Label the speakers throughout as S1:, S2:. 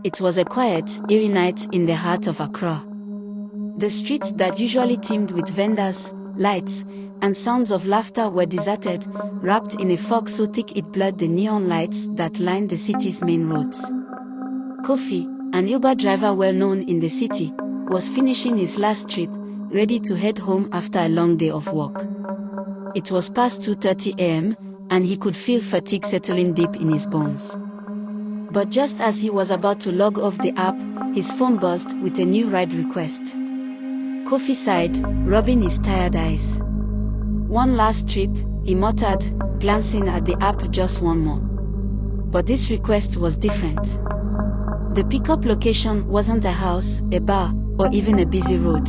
S1: It was a quiet, eerie night in the heart of Accra. The streets that usually teemed with vendors, lights, and sounds of laughter were deserted, wrapped in a fog so thick it blurred the neon lights that lined the city's main roads. Kofi, an Uber driver well known in the city, was finishing his last trip, ready to head home after a long day of work. It was past 2:30 a.m., and he could feel fatigue settling deep in his bones. But just as he was about to log off the app, his phone buzzed with a new ride request. Kofi sighed, rubbing his tired eyes. One last trip, he muttered, glancing at the app, just one more. But this request was different. The pickup location wasn't a house, a bar, or even a busy road.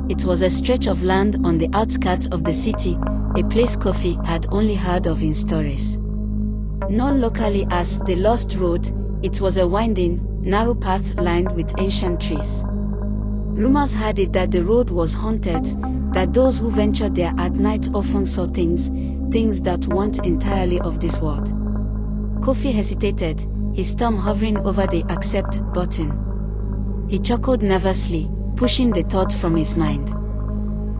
S1: It was a stretch of land on the outskirts of the city, a place Kofi had only heard of in stories. Known locally as the Lost Road, it was a winding, narrow path lined with ancient trees. Rumors had it that the road was haunted, that those who ventured there at night often saw things that weren't entirely of this world. Kofi hesitated, his thumb hovering over the accept button. He chuckled nervously, pushing the thought from his mind.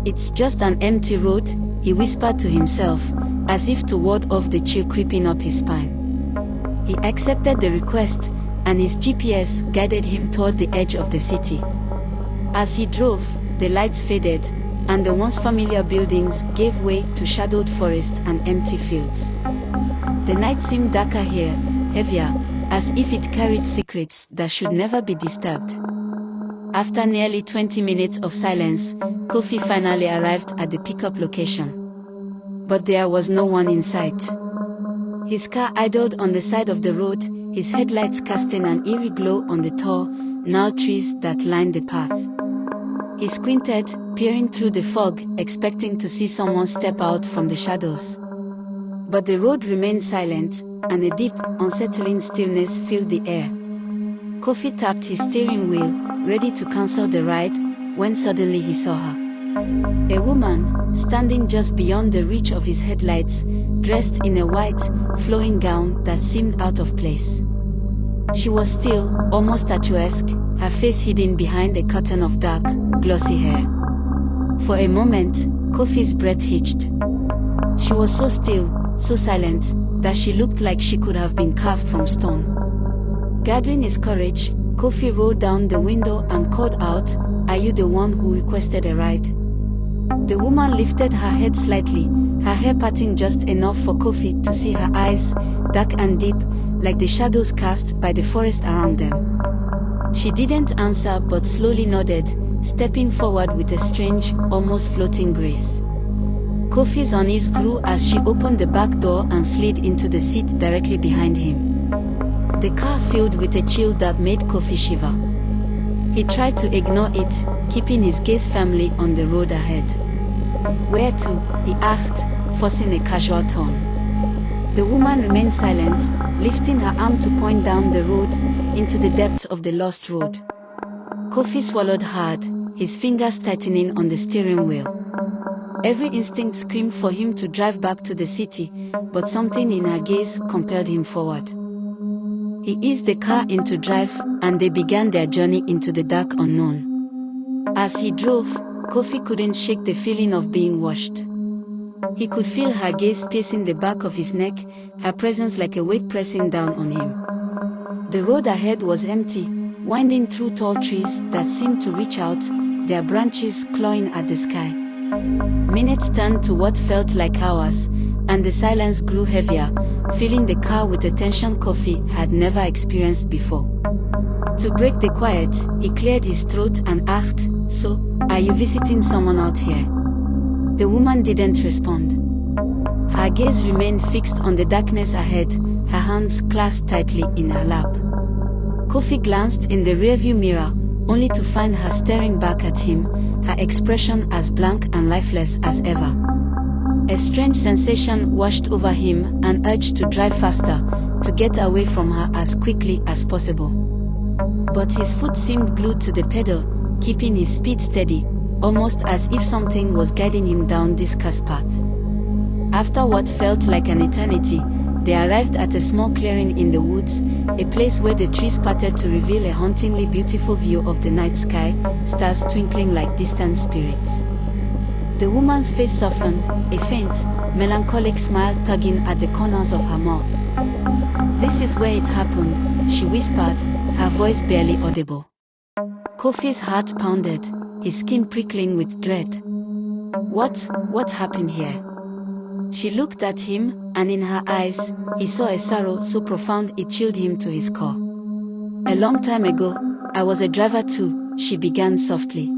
S1: It's just an empty road, he whispered to himself, as if to ward off the chill creeping up his spine. He accepted the request, and his GPS guided him toward the edge of the city. As he drove, the lights faded, and the once familiar buildings gave way to shadowed forest and empty fields. The night seemed darker here, heavier, as if it carried secrets that should never be disturbed. After nearly 20 minutes of silence, Kofi finally arrived at the pickup location. But there was no one in sight. His car idled on the side of the road, his headlights casting an eerie glow on the tall, gnarled trees that lined the path. He squinted, peering through the fog, expecting to see someone step out from the shadows. But the road remained silent, and a deep, unsettling stillness filled the air. Kofi tapped his steering wheel, ready to cancel the ride, when suddenly he saw her. A woman, standing just beyond the reach of his headlights, dressed in a white, flowing gown that seemed out of place. She was still, almost statuesque, her face hidden behind a curtain of dark, glossy hair. For a moment, Kofi's breath hitched. She was so still, so silent, that she looked like she could have been carved from stone. Gathering his courage, Kofi rolled down the window and called out, "Are you the one who requested a ride?" The woman lifted her head slightly, her hair parting just enough for Kofi to see her eyes, dark and deep, like the shadows cast by the forest around them. She didn't answer but slowly nodded, stepping forward with a strange, almost floating grace. Kofi's unease grew as she opened the back door and slid into the seat directly behind him. The car filled with a chill that made Kofi shiver. He tried to ignore it, keeping his gaze firmly on the road ahead. "Where to?" he asked, forcing a casual tone. The woman remained silent, lifting her arm to point down the road, into the depths of the lost road. Kofi swallowed hard, his fingers tightening on the steering wheel. Every instinct screamed for him to drive back to the city, but something in her gaze compelled him forward. He eased the car into drive, and they began their journey into the dark unknown. As he drove, Kofi couldn't shake the feeling of being watched. He could feel her gaze pacing the back of his neck, her presence like a weight pressing down on him. The road ahead was empty, winding through tall trees that seemed to reach out, their branches clawing at the sky. Minutes turned to what felt like hours, and the silence grew heavier, filling the car with a tension Kofi had never experienced before. To break the quiet, he cleared his throat and asked, "So, are you visiting someone out here?" The woman didn't respond. Her gaze remained fixed on the darkness ahead, her hands clasped tightly in her lap. Kofi glanced in the rearview mirror, only to find her staring back at him, her expression as blank and lifeless as ever. A strange sensation washed over him, an urge to drive faster, to get away from her as quickly as possible. But his foot seemed glued to the pedal, keeping his speed steady, almost as if something was guiding him down this cursed path. After what felt like an eternity, they arrived at a small clearing in the woods, a place where the trees parted to reveal a hauntingly beautiful view of the night sky, stars twinkling like distant spirits. The woman's face softened, a faint, melancholic smile tugging at the corners of her mouth. "This is where it happened," she whispered, her voice barely audible. Kofi's heart pounded, his skin prickling with dread. What happened here?" She looked at him, and in her eyes, he saw a sorrow so profound it chilled him to his core. "A long time ago, I was a driver too," she began softly.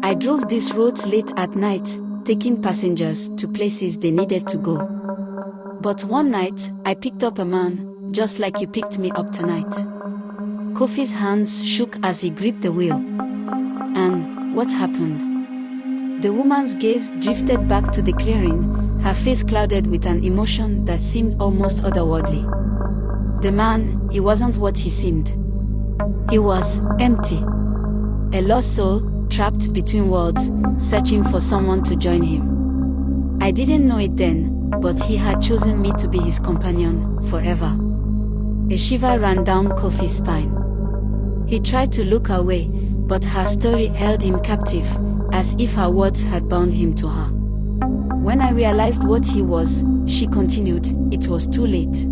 S1: "I drove these roads late at night, taking passengers to places they needed to go. But one night, I picked up a man, just like you picked me up tonight." Kofi's hands shook as he gripped the wheel. "And what happened?" The woman's gaze drifted back to the clearing, her face clouded with an emotion that seemed almost otherworldly. The man, he wasn't what he seemed. He was empty. A lost soul, trapped between worlds, searching for someone to join him. I didn't know it then, but he had chosen me to be his companion, forever. A shiver ran down Kofi's spine. He tried to look away, but her story held him captive, as if her words had bound him to her. "When I realized what he was," she continued, "it was too late.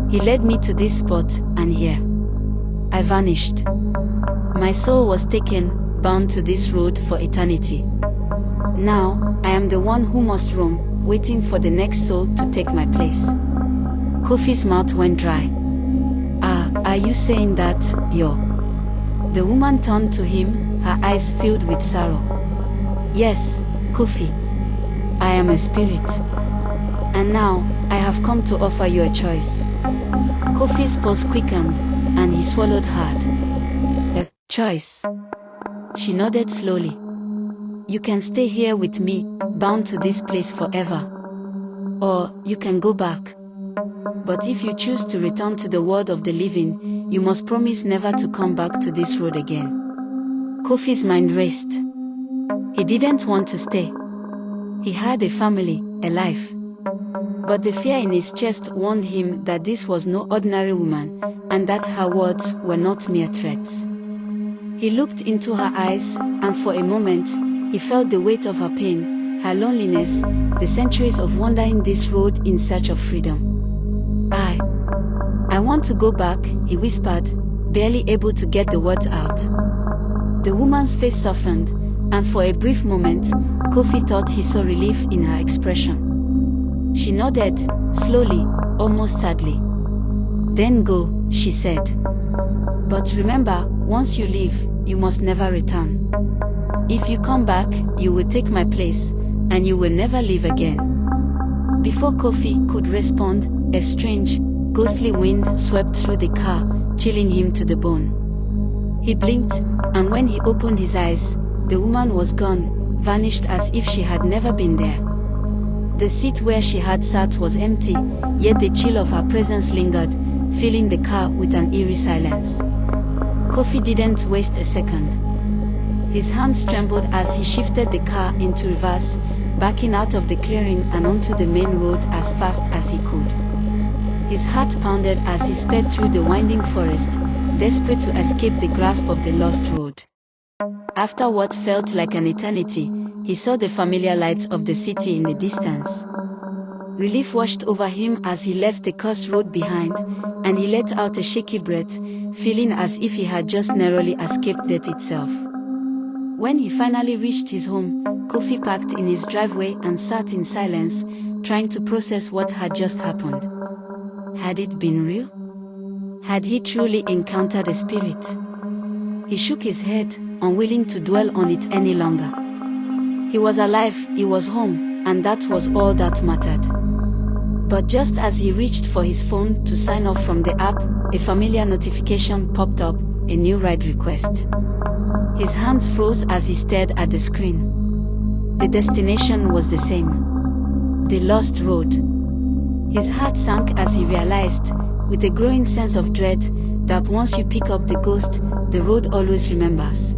S1: He led me to this spot, and here I vanished. My soul was taken, bound to this road for eternity. Now, I am the one who must roam, waiting for the next soul to take my place." Kofi's mouth went dry. Are you saying that, you're..." The woman turned to him, her eyes filled with sorrow. "Yes, Kofi. I am a spirit. And now, I have come to offer you a choice." Kofi's pulse quickened, and he swallowed hard. "A choice?" She nodded slowly. "You can stay here with me, bound to this place forever. Or, you can go back. But if you choose to return to the world of the living, you must promise never to come back to this road again." Kofi's mind raced. He didn't want to stay. He had a family, a life. But the fear in his chest warned him that this was no ordinary woman, and that her words were not mere threats. He looked into her eyes, and for a moment, he felt the weight of her pain, her loneliness, the centuries of wandering this road in search of freedom. I want to go back," he whispered, barely able to get the words out. The woman's face softened, and for a brief moment, Kofi thought he saw relief in her expression. She nodded, slowly, almost sadly. "Then go," she said. "But remember, once you leave, you must never return. If you come back, you will take my place, and you will never leave again." Before Kofi could respond, a strange, ghostly wind swept through the car, chilling him to the bone. He blinked, and when he opened his eyes, the woman was gone, vanished as if she had never been there. The seat where she had sat was empty, yet the chill of her presence lingered, filling the car with an eerie silence. Kofi didn't waste a second. His hands trembled as he shifted the car into reverse, backing out of the clearing and onto the main road as fast as he could. His heart pounded as he sped through the winding forest, desperate to escape the grasp of the lost road. After what felt like an eternity, he saw the familiar lights of the city in the distance. Relief washed over him as he left the cursed road behind, and he let out a shaky breath, feeling as if he had just narrowly escaped death itself. When he finally reached his home, Kofi parked in his driveway and sat in silence, trying to process what had just happened. Had it been real? Had he truly encountered a spirit? He shook his head, unwilling to dwell on it any longer. He was alive, he was home, and that was all that mattered. But just as he reached for his phone to sign off from the app, a familiar notification popped up, a new ride request. His hands froze as he stared at the screen. The destination was the same. The lost road. His heart sank as he realized, with a growing sense of dread, that once you pick up the ghost, the road always remembers.